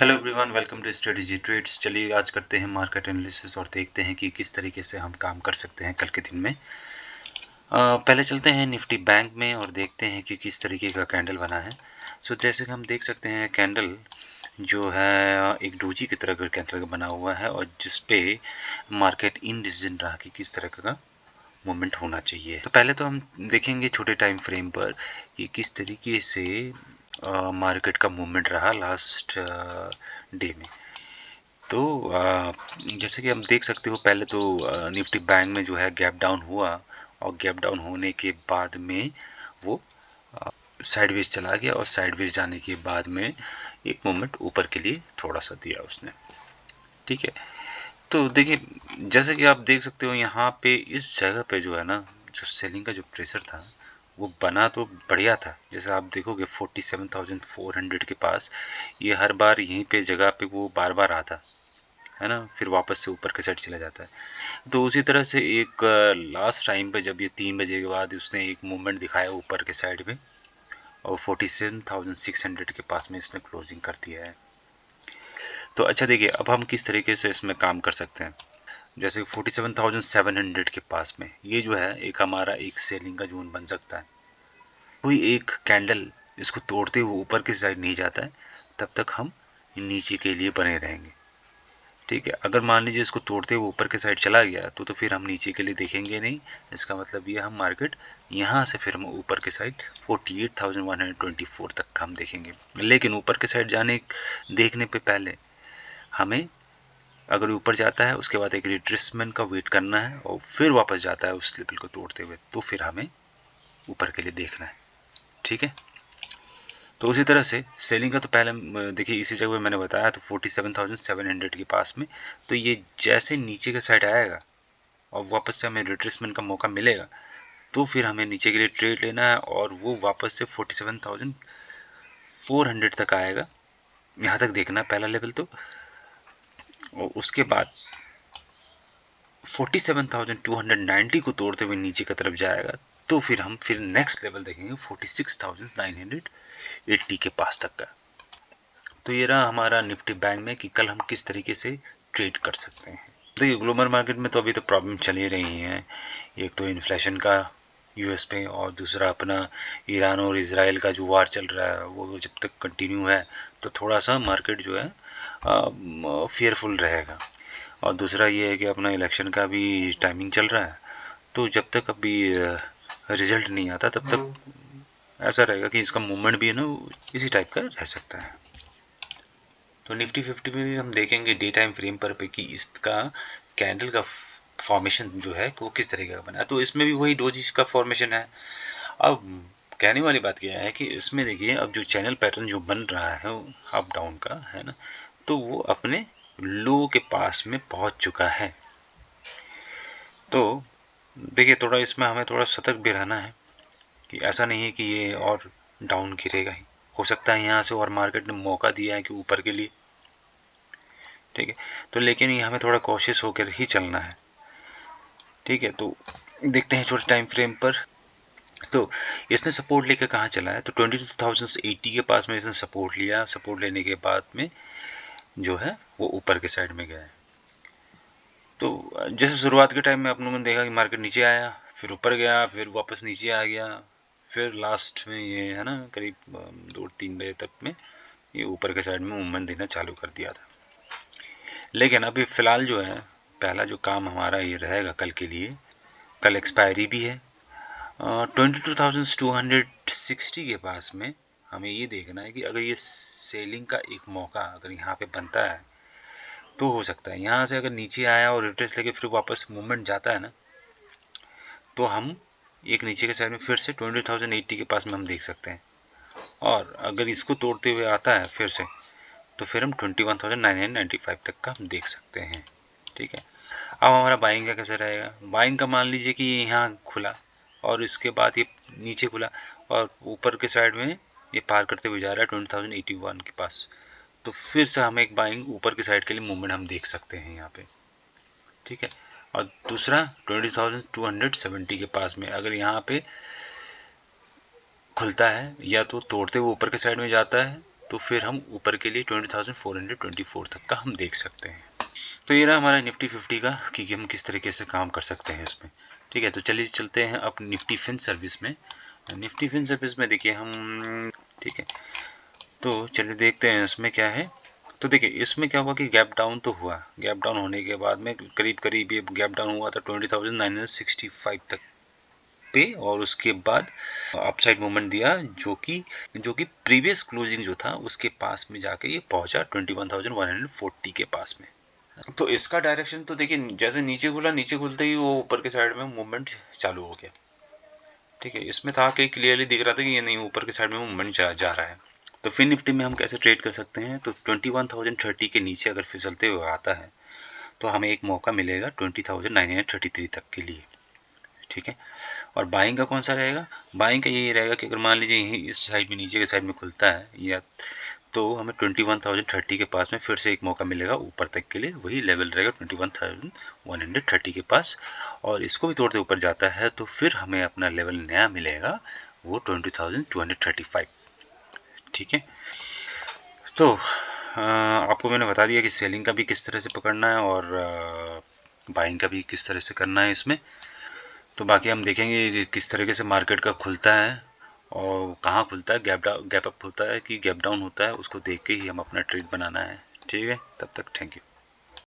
Hello everyone, welcome to strategy trades. चलिए आज करते हैं मार्केट एनालिसिस और देखते हैं कि किस तरीके से हम काम कर सकते हैं कल के दिन में। पहले चलते हैं निफ्टी बैंक में और देखते हैं कि किस तरीके का कैंडल बना है। जैसे कि हम देख सकते हैं कैंडल जो है एक डोजी की तरह कैंडल बना हुआ है और जिस पे मार्केट इनडिसीजन रहा कि किस तरह का मूवमेंट होना चाहिए। तो पहले तो हम देखेंगे छोटे टाइम फ्रेम पर कि किस तरीके से मार्केट का मूवमेंट रहा लास्ट डे में। तो जैसे कि हम देख सकते हो पहले तो निफ्टी बैंक में जो है गैप डाउन हुआ और गैप डाउन होने के बाद में वो साइडवेज चला गया और साइडवेज जाने के बाद में एक मोमेंट ऊपर के लिए थोड़ा सा दिया उसने। ठीक है, तो देखिए जैसे कि आप देख सकते हो यहाँ पे इस जगह पे जो है ना, जो सेलिंग का जो प्रेशर था वो बना तो बढ़िया था। जैसे आप देखोगे 47,400 के पास ये हर बार यहीं पे जगह पे वो बार बार आता है ना, फिर वापस से ऊपर के साइड चला जाता है। तो उसी तरह से एक लास्ट टाइम पे जब ये 3 बजे के बाद उसने एक मूवमेंट दिखाया ऊपर के साइड में और 47,600 के पास में इसने क्लोजिंग कर दिया है। तो अच्छा देखिए अब हम किस तरीके से इसमें काम कर सकते हैं। जैसे 47,700 के पास में ये जो है एक हमारा एक सेलिंग का जोन बन सकता है। कोई एक कैंडल इसको तोड़ते हुए ऊपर की साइड नहीं जाता है तब तक हम नीचे के लिए बने रहेंगे। ठीक है, अगर मान लीजिए इसको तोड़ते हुए ऊपर के साइड चला गया तो फिर हम नीचे के लिए देखेंगे नहीं। इसका मतलब ये हम मार्केट यहाँ से फिर हम ऊपर के साइड 48,124 तक हम देखेंगे। लेकिन ऊपर के साइड जाने देखने पे पहले हमें अगर ऊपर जाता है उसके बाद एक रिट्रेसमेंट का वेट करना है और फिर वापस जाता है उस लेवल को तोड़ते हुए तो फिर हमें ऊपर के लिए देखना है। ठीक है, तो उसी तरह से सेलिंग का तो पहले देखिए इसी जगह पे मैंने बताया तो 47,700 के पास में। तो ये जैसे नीचे के साइड आएगा और वापस से हमें रिट्रेसमेंट का मौका मिलेगा तो फिर हमें नीचे के लिए ट्रेड लेना है और वो वापस से 47,400 तक आएगा, यहाँ तक देखना पहला लेवल। तो और उसके बाद 47,290 को तोड़ते हुए नीचे की तरफ जाएगा तो फिर हम नेक्स्ट लेवल देखेंगे 46,980 के पास तक का। तो ये रहा हमारा निफ्टी बैंक में कि कल हम किस तरीके से ट्रेड कर सकते हैं। देखिए ग्लोबल मार्केट में तो अभी तो प्रॉब्लम चल ही रही है। एक तो इन्फ्लेशन का यूएस पे और दूसरा अपना ईरान और इजराइल का जो वार चल रहा है वो जब तक कंटिन्यू है तो थोड़ा सा मार्केट जो है फियरफुल रहेगा। और दूसरा ये है कि अपना इलेक्शन का भी टाइमिंग चल रहा है तो जब तक अभी रिजल्ट नहीं आता तब तक ऐसा रहेगा कि इसका मूवमेंट भी है ना इसी टाइप का रह सकता है। तो निफ्टी 50 में भी हम देखेंगे डे टाइम फ्रेम पर पे कि इसका कैंडल का फॉर्मेशन जो है वो किस तरीके का बना है। तो इसमें भी वही डोजी का फॉर्मेशन है। अब कहने वाली बात क्या है कि इसमें देखिए अब जो चैनल पैटर्न जो बन रहा है अप डाउन का है ना, तो वो अपने लो के पास में पहुंच चुका है। तो देखिए थोड़ा इसमें हमें थोड़ा सतर्क भी रहना है कि ऐसा नहीं है कि ये और डाउन गिरेगा ही। हो सकता है यहाँ से और मार्केट ने मौका दिया है कि ऊपर के लिए। ठीक है, तो लेकिन ये हमें थोड़ा कोशिश होकर ही चलना है। ठीक है, तो देखते हैं छोटे टाइम फ्रेम पर। तो इसने सपोर्ट लेकर कहाँ चला है तो 22,080 के पास में इसने सपोर्ट लिया। सपोर्ट लेने के बाद में जो है वो ऊपर के साइड में गया है। तो जैसे शुरुआत के टाइम में अपन लोगों ने देखा कि मार्केट नीचे आया फिर ऊपर गया फिर वापस नीचे आ गया फिर लास्ट में ये है ना करीब 2-3 बजे तक में ये ऊपर के साइड में मूवमेंट देना चालू कर दिया था। लेकिन अभी फ़िलहाल जो है पहला जो काम हमारा ये रहेगा कल के लिए, कल एक्सपायरी भी है 22,260 के पास में। हमें ये देखना है कि अगर ये सेलिंग का एक मौका अगर यहाँ पे बनता है तो हो सकता है यहाँ से अगर नीचे आया और रिट्रेस लेके फिर वापस मूवमेंट जाता है ना तो हम एक नीचे के साइड में फिर से 20,080 के पास में हम देख सकते हैं। और अगर इसको तोड़ते हुए आता है फिर से तो फिर हम 21,995 तक का हम देख सकते हैं। ठीक है, अब हमारा बाइंग का कैसे रहेगा। बाइंग का मान लीजिए कि यहाँ खुला और इसके बाद ये नीचे खुला और ऊपर के साइड में ये पार करते हुए जा रहा है 20,081 के पास, तो फिर से हम एक बाइंग ऊपर की साइड के लिए मूवमेंट हम देख सकते हैं यहाँ पे। ठीक है, और दूसरा 20,270 के पास में अगर यहाँ पे खुलता है या तो तोड़ते हुए ऊपर के साइड में जाता है तो फिर हम ऊपर के लिए 20,424 तक का हम देख सकते हैं। तो ये रहा हमारा निफ्टी 50 का कि हम किस तरीके से काम कर सकते हैं इसमें। ठीक है, तो चलिए चलते हैं अब निफ्टी फिन सर्विस में। निफ्टी फिन सर्विस में देखिए हम, ठीक है, तो चलिए देखते हैं इसमें क्या है। तो देखिए इसमें क्या हुआ कि गैप डाउन तो हुआ, गैप डाउन होने के बाद में करीब करीब ये गैप डाउन हुआ था 20,965 तक पे, और उसके बाद अपसाइड मूवमेंट दिया जो कि प्रीवियस क्लोजिंग जो था उसके पास में जाके ये पहुंचा 21,140 के पास में। तो इसका डायरेक्शन तो देखिए जैसे नीचे खुला, नीचे खुलते ही वो ऊपर के साइड में मूवमेंट चालू हो गया। ठीक है, इसमें था कि क्लियरली दिख रहा था कि ये नहीं, ऊपर के साइड में मूवमेंट जा रहा है। तो फिर निफ्टी में हम कैसे ट्रेड कर सकते हैं, तो 21,030 के नीचे अगर फिसलते हुए आता है तो हमें एक मौका मिलेगा 20,933 तक के लिए। ठीक है, और बाइंग का कौन सा रहेगा, बाइंग का यही रहेगा कि अगर मान लीजिए यहीं इस साइड में, नीचे के साइड में खुलता है या, तो हमें 21,030 के पास में फिर से एक मौका मिलेगा ऊपर तक के लिए, वही लेवल रहेगा 21,130 के पास, और इसको भी तोड़ते ऊपर जाता है तो फिर हमें अपना लेवल नया मिलेगा वो 20,235। ठीक है, तो आपको मैंने बता दिया कि सेलिंग का भी किस तरह से पकड़ना है और बाइंग का भी किस तरह से करना है इसमें। तो बाकी हम देखेंगे कि किस तरीके से मार्केट का खुलता है और कहाँ खुलता है, गैप अप खुलता है कि गैप डाउन होता है, उसको देख के ही हम अपना ट्रेड बनाना है। ठीक है, तब तक थैंक यू।